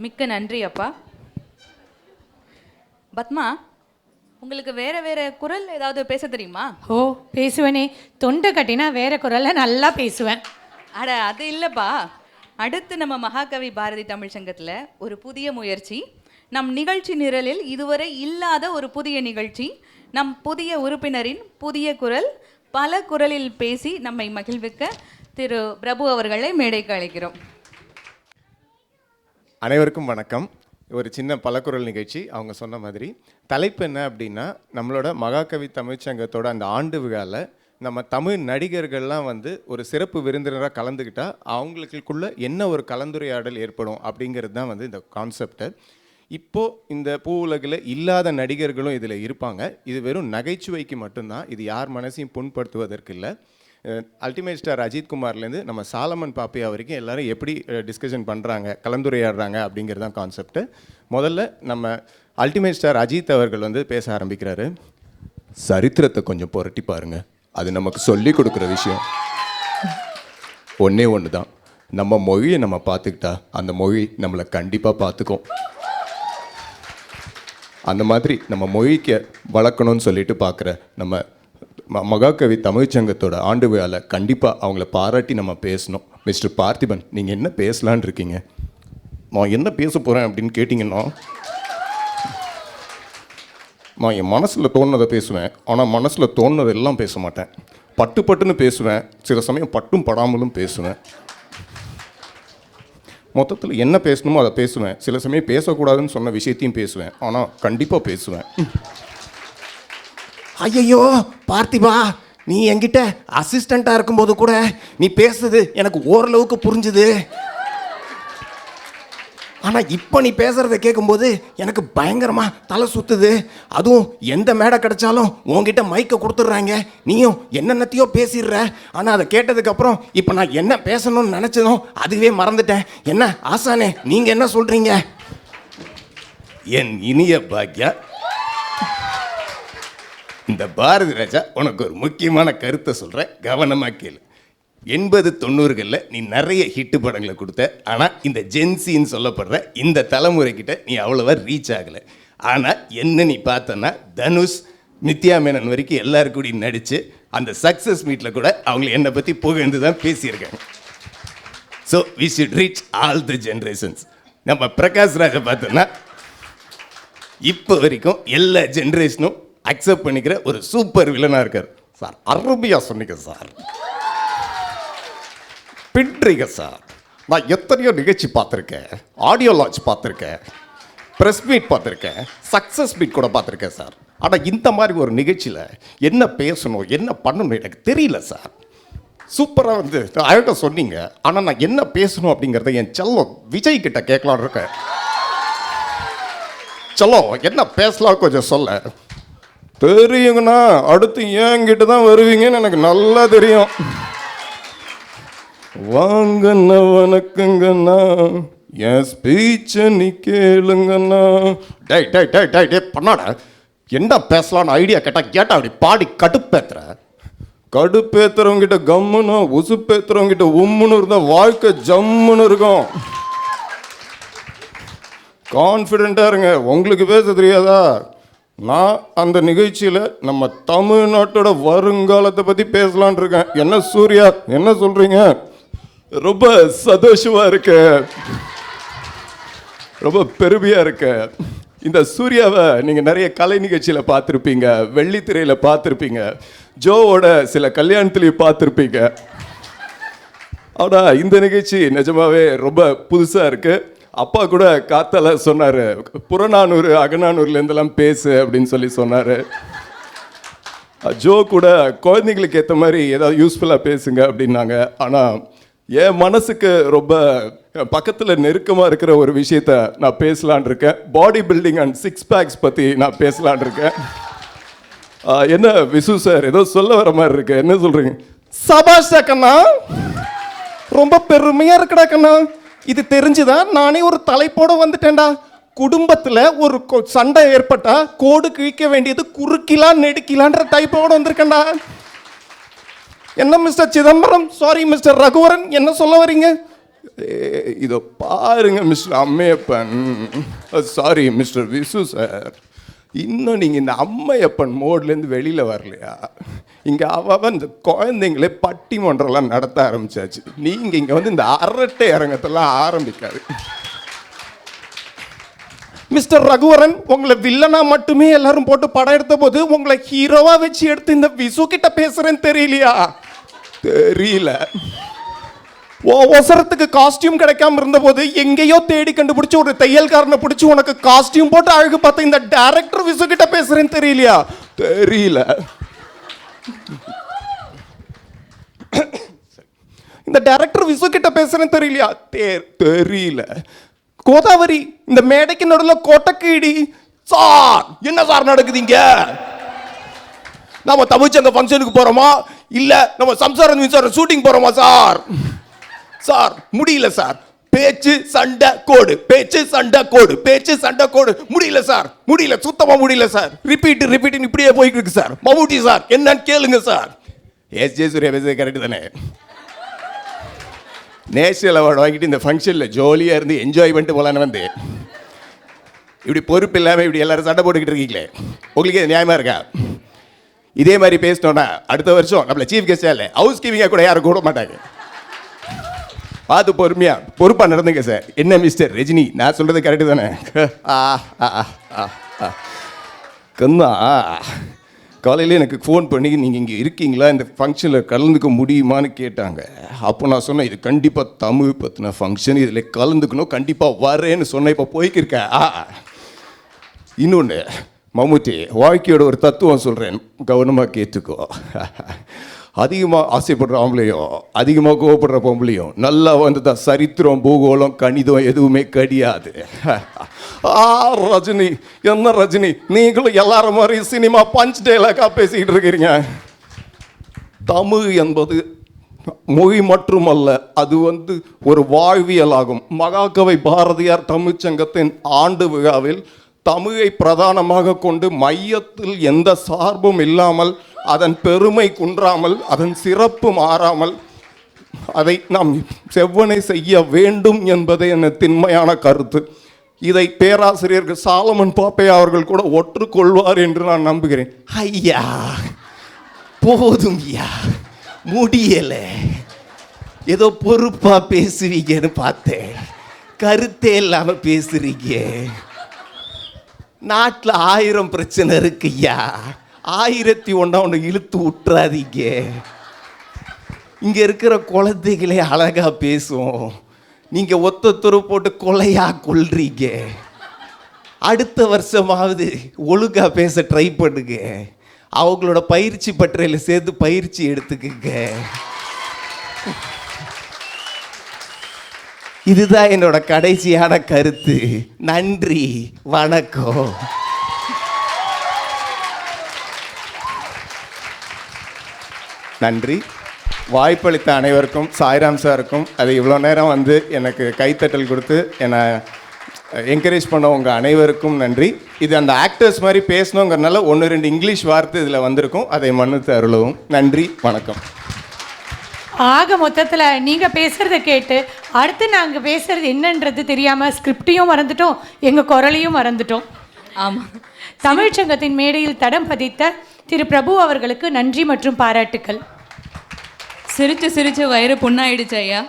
மிக்க நன்றி அப்பா. பத்மா, உங்களுக்கு வேற வேற குரல் ஏதாவது பேச தெரியுமா? ஓ, பேசுவேனே. தொண்டை கட்டினா வேற குரல்ல நல்லா பேசுவேன். அட அது இல்லைப்பா. அடுத்து நம்ம மகாகவி பாரதி தமிழ் சங்கத்தில் ஒரு புதிய முயற்சி, நம் நிகழ்ச்சி நிரலில் இதுவரை இல்லாத ஒரு புதிய நிகழ்ச்சி. நம் புதிய உறுப்பினரின் புதிய குரல், பல குரலில் பேசி நம்மை மகிழ்விக்க திரு பிரபு அவர்களை மேடைக்கு அழைக்கிறோம். அனைவருக்கும் வணக்கம். ஒரு சின்ன பலக்குரல் நிகழ்ச்சி. அவங்க சொன்ன மாதிரி தலைப்பு என்ன அப்படின்னா, நம்மளோட மகாகவி தமிழ்ச்சங்கத்தோட அந்த ஆண்டு விழாவில் நம்ம தமிழ் நடிகர்கள்லாம் ஒரு சிறப்பு விருந்தினராக கலந்துக்கிட்டா அவங்களுக்குள்ள என்ன ஒரு கலந்துரையாடல் ஏற்படும் அப்படிங்கிறது தான் இந்த கான்செப்டு. இப்போது இந்த பூ உலகில் இல்லாத நடிகர்களும் இதில் இருப்பாங்க. இது வெறும் நகைச்சுவைக்கு மட்டும்தான், இது யார் மனசையும் புண்படுத்துவதற்கு இல்லை. அல்டிமேட் ஸ்டார் அஜித் குமார்லேருந்து நம்ம சாலமன் பாப்பையா வரைக்கும் எல்லோரும் எப்படி டிஸ்கஷன் பண்ணுறாங்க, கலந்துரையாடுறாங்க அப்படிங்கிறது தான் கான்செப்ட்டு. முதல்ல நம்ம அல்டிமேட் ஸ்டார் அஜித் அவர்கள் பேச ஆரம்பிக்கிறாரு. சரித்திரத்தை கொஞ்சம் புரட்டி பாருங்கள், அது நமக்கு சொல்லி கொடுக்குற விஷயம் ஒன்றே ஒன்று தான். நம்ம மொழியை நம்ம பார்த்துக்கிட்டா அந்த மொழி நம்மளை கண்டிப்பாக பார்த்துக்கும். அந்த மாதிரி நம்ம மொழிக்கு வளர்க்கணும்னு சொல்லிட்டு பார்க்குற நம்ம மகாகவி தமிழ்ச்சங்கத்தோட ஆண்டு விழாவில் கண்டிப்பாக அவங்கள பாராட்டி நம்ம பேசணும். மிஸ்டர் பார்த்திபன், நீங்கள் என்ன பேசலான் இருக்கீங்க? நான் என்ன பேச போகிறேன் அப்படின்னு கேட்டிங்கன்னா, நான் என் மனசில் தோணுனதை பேசுவேன். ஆனால் மனசில் தோணுனதெல்லாம் பேச மாட்டேன். பட்டு பட்டுன்னு பேசுவேன், சில சமயம் பட்டும் படாமலும் பேசுவேன். மொத்தத்தில் என்ன பேசணுமோ அதை பேசுவேன். சில சமயம் பேசக்கூடாதுன்னு சொன்ன விஷயத்தையும் பேசுவேன், ஆனால் கண்டிப்பாக பேசுவேன். ஐயோ பார்த்திபா, நீ என்கிட்ட அசிஸ்டண்ட்டாக இருக்கும்போது கூட நீ பேசுறது எனக்கு ஓரளவுக்கு புரிஞ்சுது. ஆனால் இப்போ நீ பேசுகிறத கேட்கும்போது எனக்கு பயங்கரமாக தலை சுற்றுது. அதுவும் எந்த மேடை கிடைச்சாலும் உங்ககிட்ட மைக்கை கொடுத்துட்றாங்க, நீயும் என்னென்னத்தையோ பேசிடுற. ஆனால் அதை கேட்டதுக்கப்புறம் இப்போ நான் என்ன பேசணும்னு நினச்சதும் அதுவே மறந்துட்டேன். என்ன ஆசானே, நீங்கள் என்ன சொல்கிறீங்க? என் இனிய பாக்யா, இந்த பாரதி ராஜா உனக்கு ஒரு முக்கியமான கருத்தை சொல்கிறேன், கவனமாக கேளு. 80-90களில் நீ நிறைய ஹிட்டு படங்களை கொடுத்த. ஆனால் இந்த ஜென்சின்னு சொல்லப்படுற இந்த தலைமுறைக்கிட்ட நீ அவ்வளோவா ரீச் ஆகலை. ஆனால் என்ன நீ பார்த்தனா, தனுஷ், நித்யா மேனன் வரைக்கும் எல்லாருக்கூடையும் நடித்து அந்த சக்ஸஸ் மீட்டில் கூட அவங்களை என்னை பற்றி புகழ்ந்து தான் பேசியிருக்காங்க. So we should reach all the generations. நம்ம பிரகாஷ் ராஜை பார்த்தோன்னா இப்போ வரைக்கும் எல்லா ஜென்ரேஷனும் அக்செப்ட் பண்ணிக்கிற ஒரு சூப்பர் வில்லனாக இருக்கார். சார் அருமையாக சொன்னீங்க சார், பின்றீங்க சார். நான் எத்தனையோ நிகழ்ச்சி பார்த்துருக்கேன், ஆடியோ லான்ச் பார்த்துருக்கேன், ப்ரெஸ் மீட் பார்த்துருக்கேன், சக்ஸஸ் மீட் கூட பார்த்துருக்கேன் சார். ஆனால் இந்த மாதிரி ஒரு நிகழ்ச்சியில் என்ன பேசணும், என்ன பண்ணணும் எனக்கு தெரியல சார். சூப்பராக அழகாக சொன்னீங்க. ஆனால் நான் என்ன பேசணும் அப்படிங்கிறத என் செல்லம் விஜய் கிட்ட கேட்கலான்னு இருக்கேன். செல்லம், என்ன பேசலாம் கொஞ்சம் சொல்ல. தெரியுங்கண்ணா, அடுத்து என்கிட்ட தான் வருவீங்கன்னு எனக்கு நல்லா தெரியும். வாங்கண்ணா, வணக்கங்கண்ணா, என் ஸ்பீச்சை நீ கேளுங்கண்ணா. டே டே டே டே டே பண்ணாட, என்ன பேசலான்னு ஐடியா கேட்டா அப்படி பாடி கடுப்பேத்துற. கடுப்பேத்துறவங்கிட்ட கம்முன்னு, உசுப்பேத்துறவங்கிட்ட உம்முன்னு இருந்தால் வாழ்க்கை ஜம்முன்னு இருக்கும். கான்ஃபிடென்ட்டாக இருங்க. உங்களுக்கு பேச தெரியாதா? நான் அந்த நிகழ்ச்சியில் நம்ம தமிழ்நாட்டோட வருங்காலத்தை பற்றி பேசலான் இருக்கேன். என்ன சூர்யா, என்ன சொல்கிறீங்க? ரொம்ப சந்தோஷமாக இருக்க, ரொம்ப பெருமையாக இருக்க. இந்த சூர்யாவை நீங்கள் நிறைய கலை நிகழ்ச்சியில் பார்த்துருப்பீங்க, வெள்ளித்திரையில் பார்த்துருப்பீங்க, ஜோவோட சில கல்யாணத்துலேயும் பார்த்துருப்பீங்க. ஆனால் இந்த நிகழ்ச்சி நிஜமாவே ரொம்ப புதுசாக இருக்குது. அப்பா கூட காத்தால சொன்னார், புறநானூறு அகநானூர்லேருந்தெல்லாம் பேசு அப்படின்னு சொல்லி சொன்னார். ஜோ கூட குழந்தைங்களுக்கு ஏற்ற மாதிரி ஏதாவது யூஸ்ஃபுல்லாக பேசுங்க அப்படின்னாங்க. ஆனால் என் மனசுக்கு ரொம்ப பக்கத்தில் நெருக்கமாக இருக்கிற ஒரு விஷயத்த நான் பேசலான் இருக்கேன். பாடி பில்டிங் அண்ட் 6 பேக்ஸ் பற்றி நான் பேசலான் இருக்கேன். என்ன விசு சார் ஏதோ சொல்ல வர மாதிரி இருக்கு, என்ன சொல்கிறீங்க? சபாஷா கண்ணா, ரொம்ப பெருமையாக இருக்கடா கண்ணா. இது தெரிஞ்சுதான் நானே ஒரு தலைப்போட வந்துட்டேன்டா. குடும்பத்தில் ஒரு சண்டை ஏற்பட்டா கோடு கிழிக்க வேண்டியது குறுக்கிலாம் நெடுக்கிலான்ற டைப்போட வந்திருக்கேன்டா. என்ன mister Chidambaram, sorry mister Raghuvaran, என்ன சொல்ல வரீங்க? இதோ பாருங்க mister Ammaiyappan, sorry mister Visu sir, இன்னும் நீங்கள் இந்த அம்மையப்பன் மோட்லேருந்து வெளியில் வரலையா? இங்கே அவன் இந்த குழந்தைங்களே பட்டிமன்றம்லாம் நடத்த ஆரம்பிச்சாச்சு. நீங்கள் இங்கே வந்து இந்த அரட்டை அரங்கத்தெல்லாம் ஆரம்பிக்காது. மிஸ்டர் ரகுவரன், உங்களை வில்லனா மட்டுமே எல்லாரும் போட்டு படம் எடுத்த போது உங்களை ஹீரோவா வச்சு எடுத்து இந்த விசு கிட்ட பேசுறேன்னு தெரியலையா? தெரியல. அவசரத்துக்கு காஸ்டியூம் கிடைக்காம இருந்த போது எங்கேயோ தேடி கண்டுபிடிச்சு ஒரு தையல்காரனை பிடிச்சி உனக்கு காஸ்டியூம் போட்டு அழகு பார்த்த இந்த டைரக்டர் விசு கிட்ட பேசுறேன்னு தெரியலையா? தெரியல. இந்த டைரக்டர் விசு கிட்ட பேசுறேன்னு தெரியலையா? தெரியல. கோதாவரி, இந்த மேடைக்கு நடுவில் கோட்டக்கீடி சார், என்ன சார் நடக்குதுங்க? நம்ம தமிழ்ச்சங்க ஃபங்க்ஷனுக்கு போறோமா இல்ல நம்ம சம்சாரம் சார் ஷூட்டிங் போறோமா சார்? சார் முடியல சார், பேச்சு சண்டை கோடு, பேச்சு சண்டை கோடு, பேச்சு சண்டை கோடு, முடியல சார், முடியல, சுத்தமா முடியல சார். ரிப்பீட் இப்படியே போயிட்டு இருக்கு சார். மம்முட்டி சார் என்னன்னு கேளுங்க சார். எஸ் ஜே சூர்யா பேசுறது கரெக்ட் தானே? நேஷனல் அவார்டு வாங்கிட்டு இந்த ஃபங்க்ஷனில் ஜாலியாக இருந்து என்ஜாய் பண்ணிட்டு போகலான்னு வந்து இப்படி பொறுப்பு இல்லாமல் இப்படி எல்லாரும் சண்டை போட்டுக்கிட்டு இருக்கீங்களே, உங்களுக்கு இது நியாயமாக இருக்கா? இதே மாதிரி பேசினோன்னா அடுத்த வருஷம் நம்மள சீஃப் கெஸ்டாக இல்லை, ஹவுஸ் கீப்பிங்காக கூட யாரும் கூட மாட்டாங்க. பார்த்து பொறுப்பாக நடந்துங்க சார். என்ன மிஸ்டர் ரஜினி, நான் சொல்கிறது கரெக்டு தானே? கண்ணா, காலையில் எனக்கு ஃபோன் பண்ணி நீங்கள் இங்கே இருக்கீங்களா, இந்த ஃபங்க்ஷனில் கலந்துக்க முடியுமான்னு கேட்டாங்க. அப்போ நான் சொன்னேன், இது கண்டிப்பாக தமிழ் பற்றின ஃபங்க்ஷன், இதில் கலந்துக்கணும், கண்டிப்பாக வரேன்னு சொன்னேன். இப்போ போய்க்கிருக்கேன். இன்னொன்று மம்முட்டி, வாழ்க்கையோட ஒரு தத்துவம் சொல்கிறேன், கவனமாக கேட்டுக்கோ. அதிகமாக ஆசைப்படுற ஆம்பளையும் அதிகமாக கோவப்படுற பொம்பளையும் நல்லா வந்துட்டா சரித்திரம் பூகோளம் கணிதம் எதுவுமே கிடையாது. ரஜினி, என்ன ரஜினி, நீங்களும் எல்லாரும் மாதிரி சினிமா பஞ்ச் டைலாக்காக பேசிக்கிட்டு இருக்கிறீங்க. தமிழ் என்பது மொழி மட்டுமல்ல, அது ஒரு வாழ்வியல் ஆகும். மகாகவி பாரதியார் தமிழ்ச்சங்கத்தின் ஆண்டு விழாவில் தமிழை பிரதானமாக கொண்டு மையத்தில் எந்த சார்பும் இல்லாமல், அதன் பெருமை குன்றாமல், அதன் சிறப்பு மாறாமல் அதை நாம் செவ்வனை செய்ய வேண்டும் என்பதே என் திண்மையான கருத்து. இதை பேராசிரியர்கள் சாலமன் பாப்பையா அவர்கள் கூட ஒற்றுக்கொள்வார் என்று நான் நம்புகிறேன். ஐயா போதும் ஐயா, முடியல, ஏதோ பொறுப்பா பேசுவீங்கன்னு பார்த்தேன், கருத்தே இல்லாம பேசுறீங்க. நாட்டில் 1000 பிரச்சனை இருக்குய்யா, 1001 இழுத்து விட்டுறாதீங்க. இங்கே இருக்கிற குழந்தைகளே அழகா பேசும், நீங்கள் ஒத்தொத்தரு போட்டு கொலையா கொள்றீங்க. அடுத்த வருஷமாவது ஒழுங்கா பேச ட்ரை பண்ணுங்க, அவங்களோட பயிற்சி பட்டறையில் சேர்த்து பயிற்சி எடுத்துக்குங்க. இதுதான் என்னோட கடைசியான கருத்து. நன்றி, வணக்கம். நன்றி. வாய்ப்பளித்த அனைவருக்கும், சாய்ராம் சாருக்கும், அது இவ்வளோ நேரம் எனக்கு கைத்தட்டல் கொடுத்து என்னை என்கரேஜ் பண்ண உங்கள் அனைவருக்கும் நன்றி. இது அந்த ஆக்டர்ஸ் மாதிரி பேசணுங்கிறனால 1-2 இங்கிலீஷ் வார்த்தை இதில் வந்திருக்கும், அதை மன்னித்து அருளவும். நன்றி, வணக்கம். ஆக மொத்தத்தில் நீங்கள் பேசுகிறத கேட்டு அடுத்து நாங்கள் பேசுகிறது என்னன்றது தெரியாமல் ஸ்கிரிப்டையும் மறந்துட்டோம், எங்கள் குரலையும் மறந்துட்டோம். ஆமாம். தமிழ்ச்சங்கத்தின் மேடையில் தடம் பதித்த திரு பிரபு அவர்களுக்கு நன்றி மற்றும் பாராட்டுக்கள். சிரிச்சு சிரிச்சு வயிறு புண்ணாயிடுச்சு ஐயா.